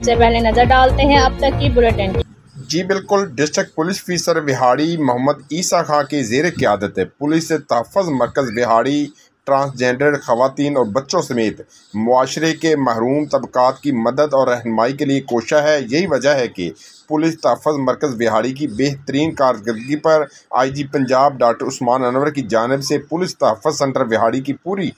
सबसे पहले नजर डालते हैं अब तक की बुलेटिन। जी बिल्कुल, डिस्ट्रिक्ट पुलिस अफसर विहाड़ी मोहम्मद ईसा खां की ज़ेर क़यादत पुलिस तहफ़्फ़ुज़ मरकज़ विहाड़ी ट्रांसजेंडर ख़वातीन और बच्चों समेत मुआशरे के महरूम तबकात की मदद और रहनुमाई के लिए कोशा है। यही वजह है कि पुलिस तहफ़्फ़ुज़ मरकज़ विहाड़ी की बेहतरीन कारकर्दगी पर IG पंजाब डॉक्टर उस्मान अनवर की जानिब से पुलिस तहफ़्फ़ुज़ सेंटर विहाड़ी की पूरी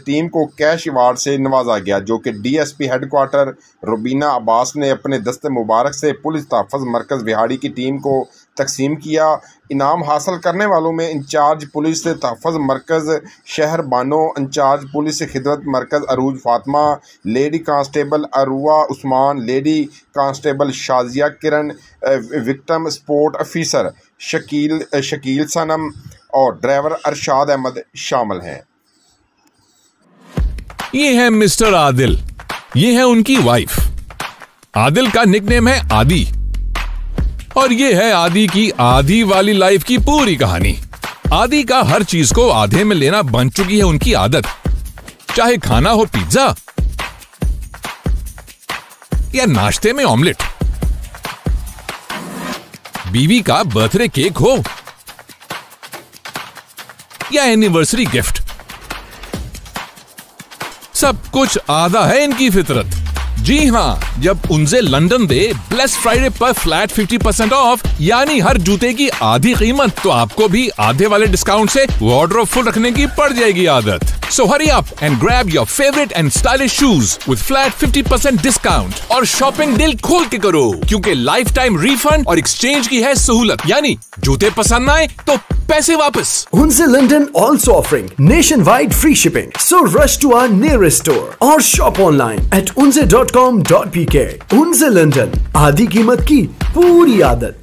टीम को कैश अवार्ड से नवाजा गया, जो कि DSP हेडक्वार्टर रुबीना अब्बास ने अपने दस्ते मुबारक से पुलिस तहफ़्फ़ुज़ मरकज़ विहाड़ी की टीम को तकसीम किया। इनाम हासिल करने वालों में इंचार्ज पुलिस तहफ़्फ़ुज़ मरकज़ शहर बानो, इंचार्ज पुलिस खिदमत मरकज़ अरूज Fatima, lady constable Arua Usman, lady constable Shazia Kiran, victim support officer Shakeel Sanam और ड्राइवर अरशाद अहमद शामिल हैं। ये है मिस्टर आदिल, ये है उनकी वाइफ। आदिल का निकनेम है आदि और ये है आदि की आधी वाली लाइफ की पूरी कहानी। आदि का हर चीज को आधे में लेना बन चुकी है उनकी आदत, चाहे खाना हो पिज्जा या नाश्ते में ऑमलेट, बीवी का बर्थडे केक हो या एनिवर्सरी गिफ्ट, सब कुछ आधा है इनकी फितरत। जी हाँ, जब उनसे लंदन दे ब्लेस फ्राइडे पर फ्लैट 50% ऑफ यानी हर जूते की आधी कीमत, तो आपको भी आधे वाले डिस्काउंट से वार्डरोब फुल रखने की पड़ जाएगी आदत। So hurry up and grab your favorite and stylish shoes with flat 50% discount और शॉपिंग दिल खोल के करो, क्योंकि लाइफ टाइम रिफंड और एक्सचेंज की है सहूलत, यानी जूते पसंद आए तो पैसे वापस। Unze London also offering nationwide free shipping, so rush to our nearest store or shop online at unze.com.pk। Unze London, आधी कीमत की पूरी आदत।